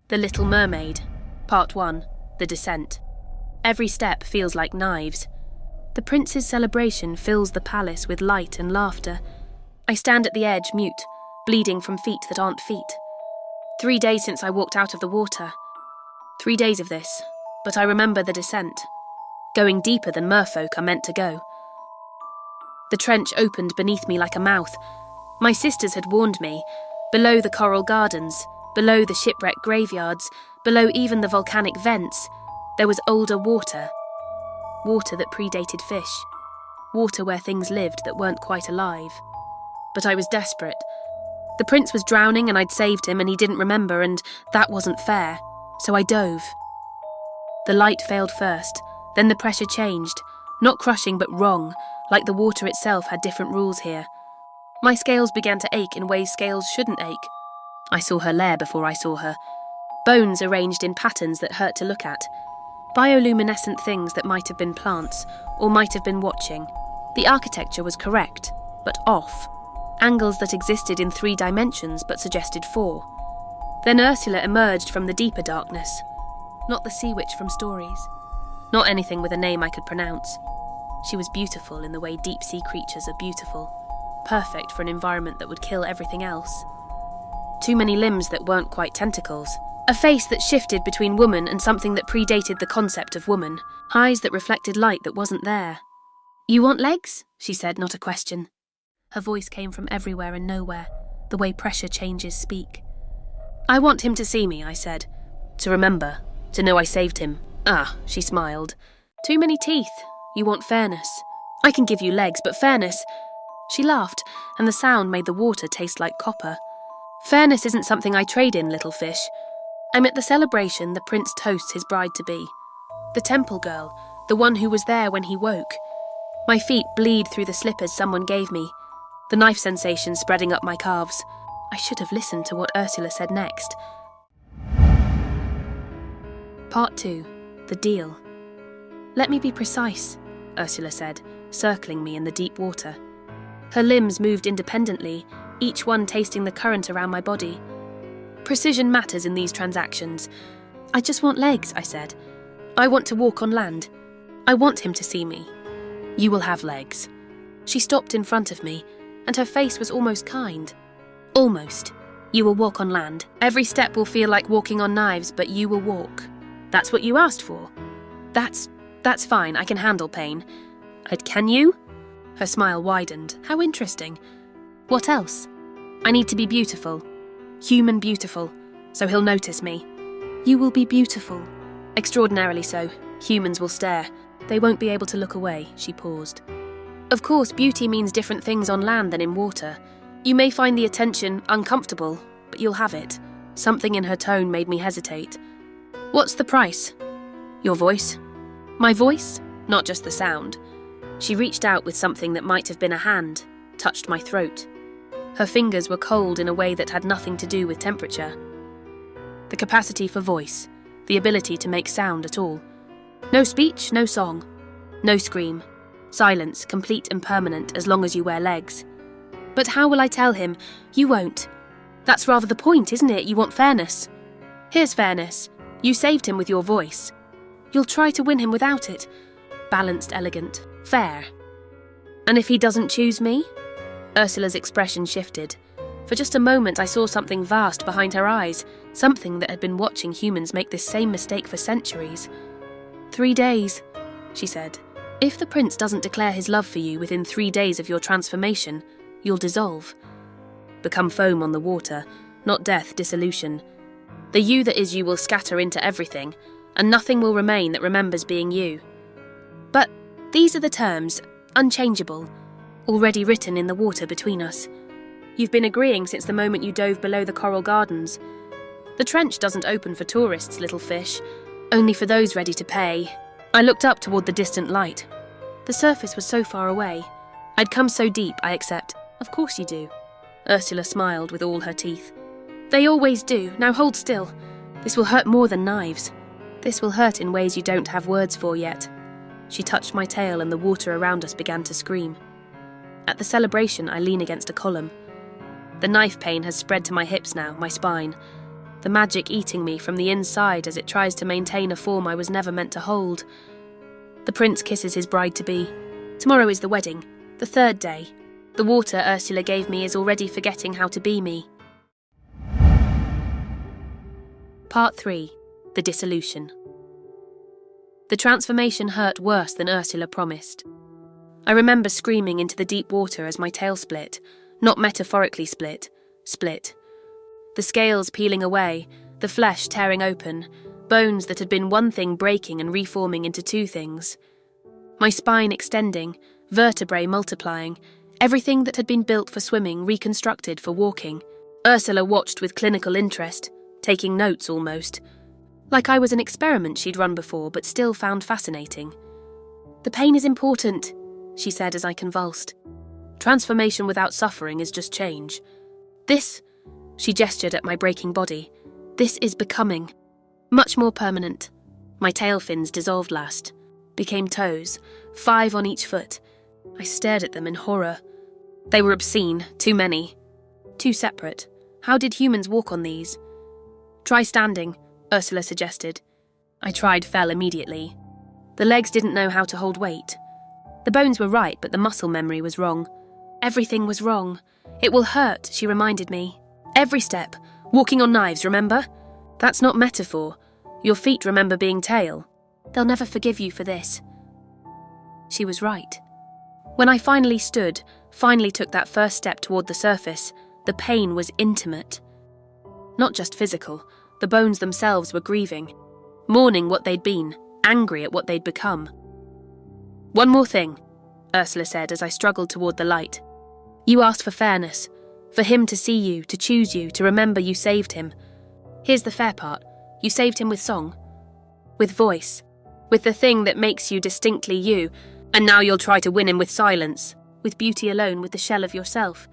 The Little Mermaid, Part 1, The Descent. Every step feels like knives. The prince's celebration fills the palace with light and laughter. I stand at the edge, mute, bleeding from feet that aren't feet. 3 days since I walked out of the water. 3 days of this, but I remember the descent. Going deeper than merfolk are meant to go. The trench opened beneath me like a mouth. My sisters had warned me. Below the coral gardens, below the shipwreck graveyards, below even the volcanic vents, there was older water. Water that predated fish. Water where things lived that weren't quite alive. But I was desperate. The prince was drowning and I'd saved him and he didn't remember, and that wasn't fair. So I dove. The light failed first, then the pressure changed. Not crushing but wrong, like the water itself had different rules here. My scales began to ache in ways scales shouldn't ache. I saw her lair before I saw her. Bones arranged in patterns that hurt to look at. Bioluminescent things that might have been plants, or might have been watching. The architecture was correct, but off. Angles that existed in 3 dimensions but suggested 4. Then Ursula emerged from the deeper darkness. Not the sea witch from stories. Not anything with a name I could pronounce. She was beautiful in the way deep sea creatures are beautiful. Perfect for an environment that would kill everything else. Too many limbs that weren't quite tentacles. A face that shifted between woman and something that predated the concept of woman. Eyes that reflected light that wasn't there. "You want legs?" she said, not a question. Her voice came from everywhere and nowhere, the way pressure changes speak. "I want him to see me," I said. "To remember, to know I saved him." "Ah," she smiled. "Too many teeth. You want fairness. I can give you legs, but fairness..." She laughed, and the sound made the water taste like copper. "Fairness isn't something I trade in, little fish. I'm at the celebration the prince toasts his bride-to-be. The temple girl, the one who was there when he woke. My feet bleed through the slippers someone gave me, the knife sensation spreading up my calves. I should have listened to what Ursula said next. Part 2, The Deal. "Let me be precise," Ursula said, circling me in the deep water. Her limbs moved independently, each one tasting the current around my body. "Precision matters in these transactions. I just want legs," I said. "I want to walk on land. I want him to see me." "You will have legs." She stopped in front of me, and her face was almost kind. "Almost. You will walk on land. Every step will feel like walking on knives, but you will walk. That's what you asked for." That's fine, I can handle pain." "Can you?" Her smile widened. "How interesting. What else?" "I need to be beautiful. Human beautiful, so he'll notice me." "You will be beautiful." "Extraordinarily so. Humans will stare. They won't be able to look away," she paused. "Of course, beauty means different things on land than in water. You may find the attention uncomfortable, but you'll have it." Something in her tone made me hesitate. "What's the price?" "Your voice." "My voice?" "Not just the sound." She reached out with something that might have been a hand, touched my throat. Her fingers were cold in a way that had nothing to do with temperature. The capacity for voice, the ability to make sound at all. No speech, no song, no scream. Silence, complete and permanent as long as you wear legs. "But how will I tell him? You won't. That's rather the point, isn't it? You want fairness. Here's fairness. You saved him with your voice. You'll try to win him without it. Balanced, elegant, fair. And if he doesn't choose me?" Ursula's expression shifted. For just a moment I saw something vast behind her eyes, something that had been watching humans make this same mistake for centuries. 3 days, she said. "If the prince doesn't declare his love for you within 3 days of your transformation, you'll dissolve. Become foam on the water, not death, dissolution. The you that is you will scatter into everything, and nothing will remain that remembers being you. But these are the terms, unchangeable, already written in the water between us. You've been agreeing since the moment you dove below the coral gardens. The trench doesn't open for tourists, little fish, only for those ready to pay." I looked up toward the distant light. The surface was so far away. I'd come so deep, I accept. "Of course you do." Ursula smiled with all her teeth. "They always do. Now hold still. This will hurt more than knives. This will hurt in ways you don't have words for yet." She touched my tail and the water around us began to scream. At the celebration, I lean against a column. The knife pain has spread to my hips now, my spine. the magic eating me from the inside as it tries to maintain a form I was never meant to hold. The prince kisses his bride-to-be. Tomorrow is the wedding, the third day. The water Ursula gave me is already forgetting how to be me. Part 3. The Dissolution. The transformation hurt worse than Ursula promised. I remember screaming into the deep water as my tail split, not metaphorically split. The scales peeling away, the flesh tearing open, bones that had been one thing breaking and reforming into two things. My spine extending, vertebrae multiplying, everything that had been built for swimming reconstructed for walking. Ursula watched with clinical interest, taking notes almost. Like I was an experiment she'd run before but still found fascinating. "The pain is important," she said as I convulsed. "Transformation without suffering is just change. This," she gestured at my breaking body, "this is becoming. Much more permanent." My tail fins dissolved last, became toes, 5 on each foot. I stared at them in horror. They were obscene, too many. Too separate. How did humans walk on these? "Try standing," Ursula suggested. I tried, fell immediately. The legs didn't know how to hold weight. The bones were right, but the muscle memory was wrong. Everything was wrong. "It will hurt," she reminded me. "Every step. Walking on knives, remember? That's not metaphor. Your feet remember being tail. They'll never forgive you for this." She was right. When I finally stood, finally took that first step toward the surface, the pain was intimate. Not just physical. The bones themselves were grieving, mourning what they'd been, angry at what they'd become. "One more thing," Ursula said as I struggled toward the light. "You asked for fairness, for him to see you, to choose you, to remember you saved him. Here's the fair part. You saved him with song, with voice, with the thing that makes you distinctly you, and now you'll try to win him with silence, with beauty alone, with the shell of yourself."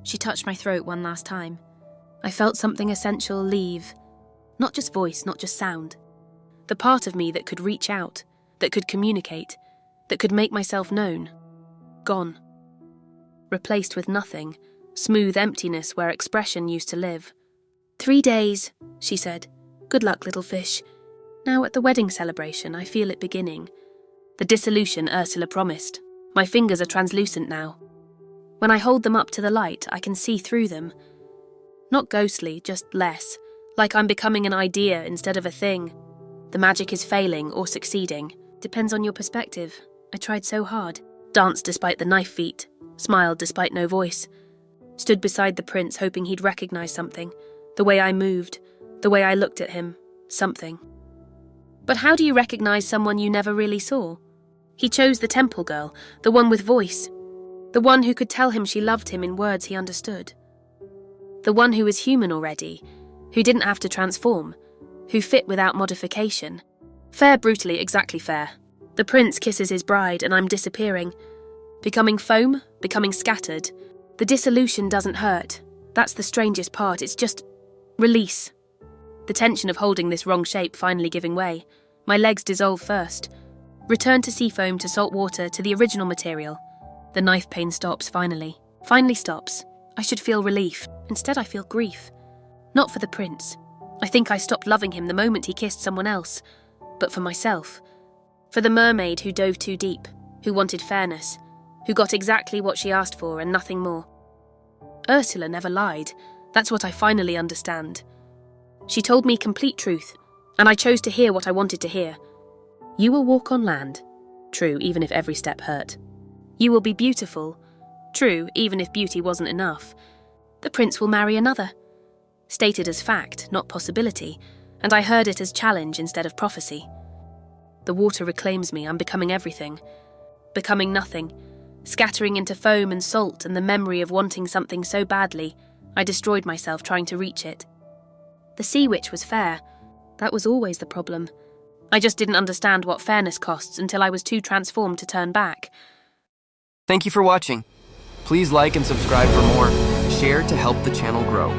She touched my throat one last time. I felt something essential leave. Not just voice, not just sound. The part of me that could reach out, that could communicate, that could make myself known. Gone. Replaced with nothing, smooth emptiness where expression used to live. 3 days, she said. "Good luck, little fish. Now at the wedding celebration, I feel it beginning. The dissolution Ursula promised. My fingers are translucent now. When I hold them up to the light, I can see through them. Not ghostly, just less. Like I'm becoming an idea instead of a thing. The magic is failing or succeeding. Depends on your perspective. I tried so hard. Danced despite the knife feet. Smiled despite no voice. Stood beside the prince hoping he'd recognize something. The way I moved. The way I looked at him. Something. But how do you recognize someone you never really saw? He chose the temple girl, the one with voice. The one who could tell him she loved him in words he understood. The one who was human already, who didn't have to transform, who fit without modification. Fair brutally, exactly fair. The prince kisses his bride and I'm disappearing. Becoming foam, becoming scattered. The dissolution doesn't hurt. That's the strangest part, it's just release. The tension of holding this wrong shape finally giving way. My legs dissolve first. Return to sea foam, to salt water, to the original material. The knife pain stops finally. Finally stops. I should feel relief. Instead I feel grief. Not for the prince. I think I stopped loving him the moment he kissed someone else. But for myself. For the mermaid who dove too deep, who wanted fairness, who got exactly what she asked for and nothing more. Ursula never lied. That's what I finally understand. She told me complete truth, and I chose to hear what I wanted to hear. You will walk on land. True, even if every step hurt. You will be beautiful. True, even if beauty wasn't enough. The prince will marry another. Stated as fact, not possibility, and I heard it as challenge instead of prophecy. The water reclaims me, I'm becoming everything. Becoming nothing. Scattering into foam and salt and the memory of wanting something so badly, I destroyed myself trying to reach it. The sea witch was fair. That was always the problem. I just didn't understand what fairness costs until I was too transformed to turn back. Thank you for watching. Please like and subscribe for more. Share to help the channel grow.